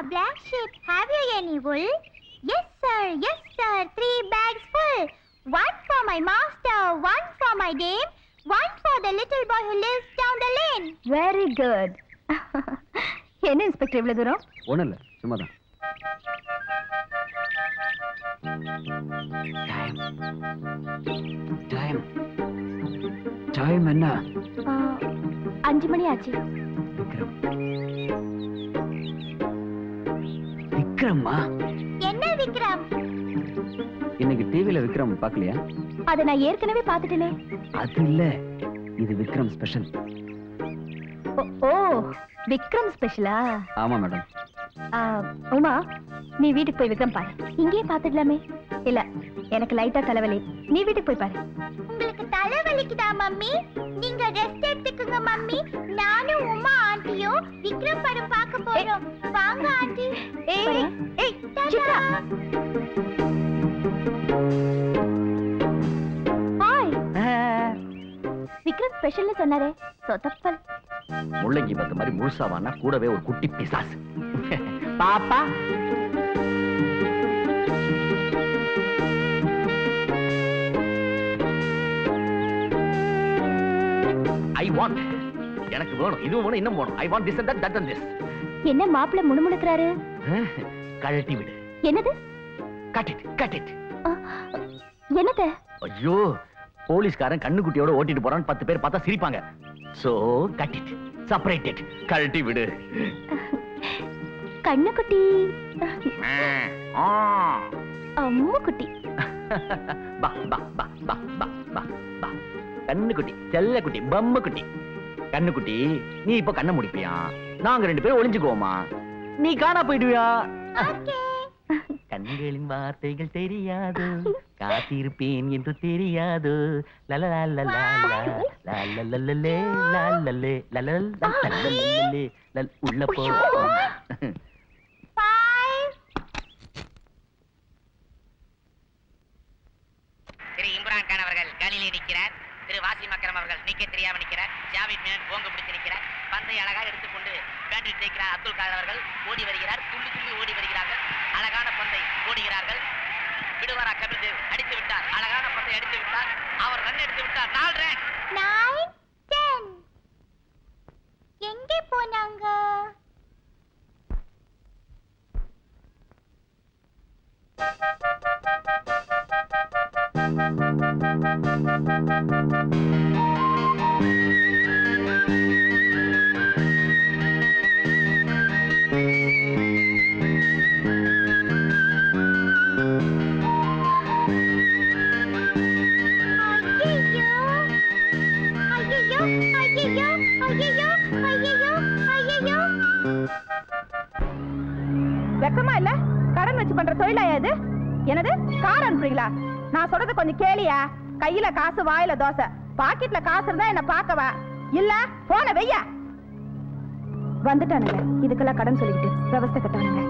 black sheep. Have you any wool? Yes, sir. Yes, sir. 3 bags full. One for my master, one for my dame, one for the little boy who lives down the lane. Very good. என்ன inspector இவ்வளவு தூரம்? ஒண்ணும் இல்ல, சும்மாதான். Time என்ன? 5 மணி ஆச்சு. விக்ரம்மா? என்ன விக்ரம்? இன்னைக்கு டிவில விக்ரம் பார்க்கலையா? அத நான் ஏற்கனவே பார்த்துட்டேனே. அது இல்ல, இது விக்ரம் ஸ்பெஷல். ஓ, விக்ரம் ஸ்பெஷலா? ஆமா மேடம். உமா, நீ வீட்டுக்கு போய் விக்ரம் பாரு. இங்கே பாத்துடலாமே. இல்ல, எனக்கு லைட்டா தலைவலி. நீ வீட்டுக்கு போய் பாரு. உங்களுக்கு தலைவலிக்குதா மம்மி? நீங்க ரெஸ்ட் எடுத்துக்கங்க மம்மி. நானும் உமா ஆண்டியும் விக்ரம் படம் பார்க்க போறோம். வாங்க ஆண்டி. ஏய் ஏய் சித்ரா. ஹாய். விக்ரம் ஸ்பெஷல்னு சொன்னாரே, சொதப்பல். முள்ளங்கி பத்த மாதிரி முழுசாவானா கூடவே ஒரு குட்டி பிசாசு. பாப்பா ஐ வாண்ட், எனக்கு வேணும், இது வேணும், இன்னும் வேணும். I want this and that and this. என்ன மாப்பிள்ள முணுமுணுக்குறாரு? கழட்டி விடு. என்னது? Cut it, cut it. என்னது? ஐயோ, போலீஸ்காரன் கண்ணுக்குட்டியோட ஓட்டிட்டு போறான்னு 10 பேர் பார்த்தா சிரிப்பாங்க. So cut it, separate it, கழட்டி விடு. கண்ணுக்குட்டி. அம்மு குட்டி. பா பா பா பா பா பா பா. கண்ணுக்குட்டி, செல்ல குட்டி, பம்மு குட்டி. கண்ணுக்குட்டி, நீ இப்ப கண்ணை முடிப்பியா? நாங்க 2 பேரும் ஒளிஞ்சுக்குவோமா? நீ காணா போயிடுவியா? கண்களின் வார்த்தைகள் தெரியாது, காத்திருப்பேன் என்று தெரியாது. உள்ள போ. திரு இம்ரான் கான் அவர்கள் காலிலே நிற்கிறார். திரு வாசிம் அக்ரம் அவர்கள் நீக்க தெரியாம நிற்கிறார். ஜாவித் மேன் போங்க பிடித்து நிற்கிறார். பந்தை அழகாக எடுத்துக்கொண்டு பேட்டில் தேய்க்கிறார். அப்துல் காதர் அவர்கள் ஓடி வருகிறார். துள்ளி துள்ளி ஓடி வருகிறார்கள். அழகான பந்தை ஓடுகிறார்கள். விடுவாரா கபில் தேவ்? அடித்து விட்டார். அழகான பந்தை அடித்து விட்டார். அவர் ரன் எடுத்து விட்டார். 4 ரன். 9 10. எங்கே போனாங்க? வெக்கமா இல்ல? கடன் வச்சு பண்ற தொழிலா இது? என்னது, கார் அனுப்புறீங்களா? நான் சொல்றது கொஞ்சம் கேளியா. கையில காசு, வாயில தோசை. பாக்கெட்ல காசு இருந்தா என்ன பாக்கவா? இல்ல போன வெய்யா. வந்துட்டானுங்க, இதுக்கெல்லாம் கடன் சொல்லிக்கிட்டு விவசாய கட்டானுங்க.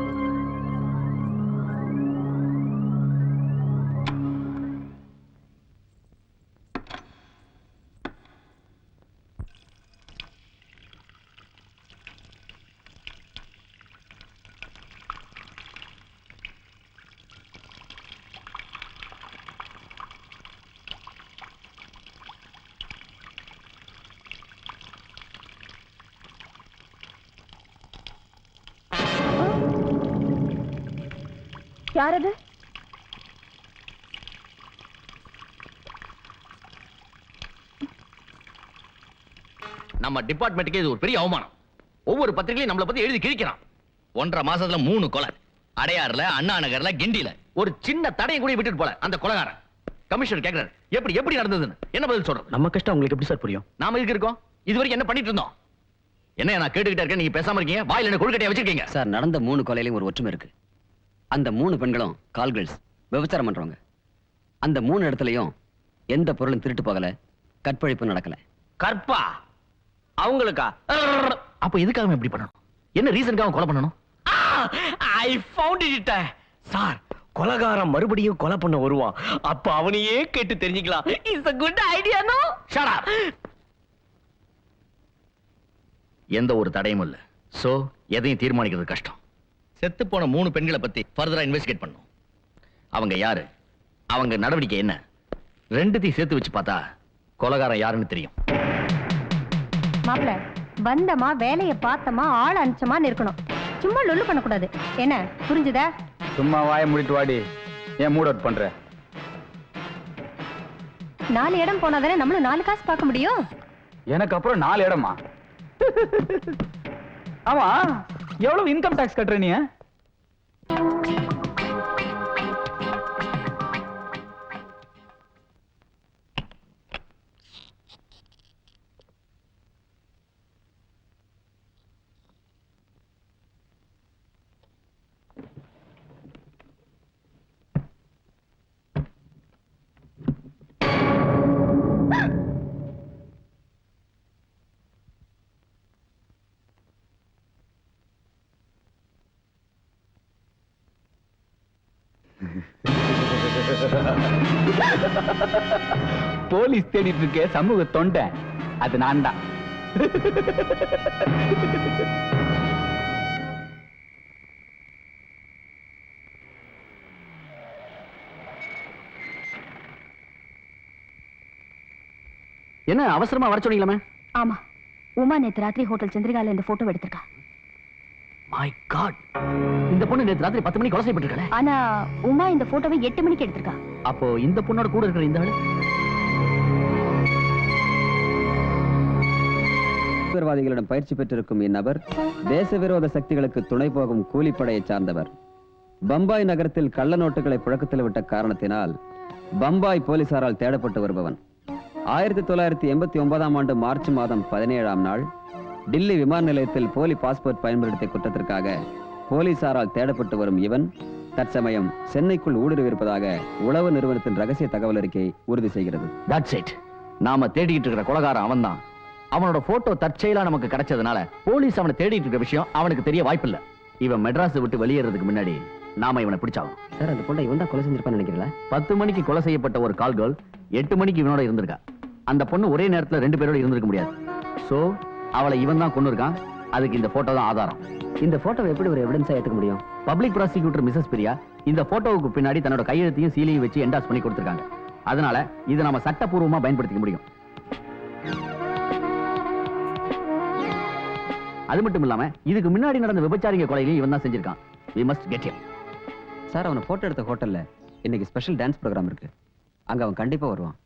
யாரது? நம்ம டிபார்ட்மெண்ட்டுக்கு இது ஒரு பெரிய அவமானம். ஒவ்வொரு பத்திரிகையும் நம்மளை பத்தி எழுதி கிழிக்கிறான். 1.5 மாசத்துல 3 கொலை. அடையாறுல, அண்ணா நகர்ல, கிண்டில. ஒரு சின்ன தடையை கூட விட்டுட்டு போல அந்த கொலைகாரன். கமிஷனர் கேக்குறாரு, எப்படி நடந்ததுன்னு. என்ன பதில் சொல்றது? நம்ம கஷ்டம் உங்களுக்கு எப்படி சார் புரியும்? நாம இதுக்கு இருக்கோம். இதுவரைக்கும் என்ன பண்ணிட்டு இருந்தோம்? என்ன நான் கேட்டுக்கிட்டே இருக்கேன், நீங்க பேசாம இருக்கீங்க. வாயில என்ன கொள்கட்டையா வச்சிருக்கீங்க? சார், நடந்த 3 கொலையிலும் ஒரு ஒற்றுமை இருக்கு. அந்த 3 பெண்களும் கால் கேர்ள்ஸ், விபச்சாரம் பண்றவங்க. அந்த 3 இடத்துலயும் எந்த பொருளும் திருட்டு போகல, கற்பழிப்பு நடக்கல. கற்பா அவங்களுக்கா? அப்ப எதுக்காக இப்படி பண்ணணும்? என்ன ரீசனுக்காக கொலை பண்ணணும்? I found it sir. கொலைகாரன் மறுபடியும் கொலை பண்ண வருவான். அப்ப அவனையே கேட்டு தெரிஞ்சுக்கலாம். It's a good idea, no? Shut up. எந்த ஒரு தடையும் இல்ல. சோ எதையும் தீர்மானிக்கிறது கஷ்டம். செத்து போன 3 பெண்களை பத்தி ஃபர்தரா இன்வெஸ்டிகேட் பண்ணோம். அவங்க யாரு, அவங்க நடவடிக்கை என்ன, ரெண்டுத்தையும் சேர்த்து வச்சு பார்த்தா கொலைகாரன் யாருன்னு தெரியும். மாப்பிள வந்தமா வேலையை பார்த்தமா ஆள் அனுச்சமான்னு இருக்கணும். சும்மா லொல்லு பண்ணக்கூடாது. என்ன புரிஞ்சுதா? சும்மா வாயை மூடிட்டு வாடி. ஏன் மூட் அவுட் பண்ற? 4 இடம் போனாதானே நம்மளும் 4 காசு பார்க்க முடியும். எனக்கு அப்புறம் 4 இடமா? ஆமா, எவ்வளவு இன்கம் டாக்ஸ் கட்டுற நீ? போலீஸ் தேடிட்டு இருக்க சமூக தொண்டை, அது நான் தான். என்ன அவசரமா வர சொன்னீங்களா? ஆமா, உமா நேத்து ராத்திரி ஹோட்டல் சந்திரிகால இந்த போட்டோ எடுத்திருக்கா. மை காட், இந்த பொண்ணு நேத்து ராத்திரி 10 மணிக்கு கொலை செய்யப்பட்டிருக்காளே. ஆனா உமா இந்த போட்டோவை 8 மணிக்கு எடுத்திருக்கா. அப்போ இந்த பொண்ணோட கூட இருக்கிற இந்த ஆளு தீவிரவாதிகளிடம் பயிற்சி பெற்றிருக்கும் இந்நபர் தேச விரோத சக்திகளுக்கு துணை போகும் கூலிப்படையை சார்ந்தவர். பம்பாய் நகரத்தில் கள்ள நோட்டுகளை புழக்கத்தில் விட்ட காரணத்தினால் பம்பாய் போலீசாரால் தேடப்பட்டு வருபவன். 1989ஆம் ஆண்டு மார்ச் மாதம் 17ஆம் நாள் டில்லி விமான நிலையத்தில் போலி பாஸ்போர்ட் பயன்படுத்திய குற்றத்திற்காக போலீசாரால் தேடப்பட்டு வரும் இவன் தற்சமயம் சென்னைக்குள் ஊடுருவிருப்பதாக உளவு நிறுவனத்தின் ரகசிய தகவல் அறிக்கை உறுதி செய்கிறது. That's it. நாம தேடிட்டு இருக்கிற கொலைகாரன் அவன்தான். அவனோட போட்டோ தற்செயலா நமக்கு கிடைச்சதுனால போலீஸ் அவனை தேடிட்டு இருக்கிற விஷயம் அவனுக்கு தெரிய வாய்ப்பில்ல. இவன் மெட்ராஸ் விட்டு வெளியேறதுக்கு முன்னாடி நாம இவனை பிடிச்சாகும். சார், அந்த பொண்ணை இவன் தான் கொலை செஞ்சிருப்பான்னு நினைக்கிறீங்களா? 10 மணிக்கு கொலை செய்யப்பட்ட ஒரு கால் கேர்ள் 8 மணிக்கு இவனோட இருந்திருக்கா. அந்த பொண்ணு ஒரே நேரத்துல 2 பேரோட இருந்திருக்க முடியாது. சோ அவளை இவன் தான் கொண்டு இருக்கான். அதுக்கு இந்த போட்டோ தான் ஆதாரம். இந்த போட்டோவை எப்படி ஒரு எவிடன்ஸா ஏத்துக்க முடியும்? பப்ளிக் ப்ராசிக்யூட்டர் மிஸ்ஸஸ் பிரியா இந்த போட்டோவுக்கு பின்னாடி தன்னோட கையெழுத்தையும் சீலையும் வச்சு என்டாஸ் பண்ணி கொடுத்திருக்காங்க. அதனால இதை நம்ம சட்டப்பூர்வமா பயன்படுத்திக்க முடியும். அது மட்டும் இல்லாம இதுக்கு முன்னாடி நடந்த விபச்சாரிங்க கொலையிலையும் இவன் தான் செஞ்சிருக்கான். We must get him. Sir, அவனை போட்டோ எடுத்த ஹோட்டல்ல இன்னைக்கு ஸ்பெஷல் டான்ஸ் ப்ரோகிராம் இருக்கு. அங்க அவன் கண்டிப்பா வருவான்.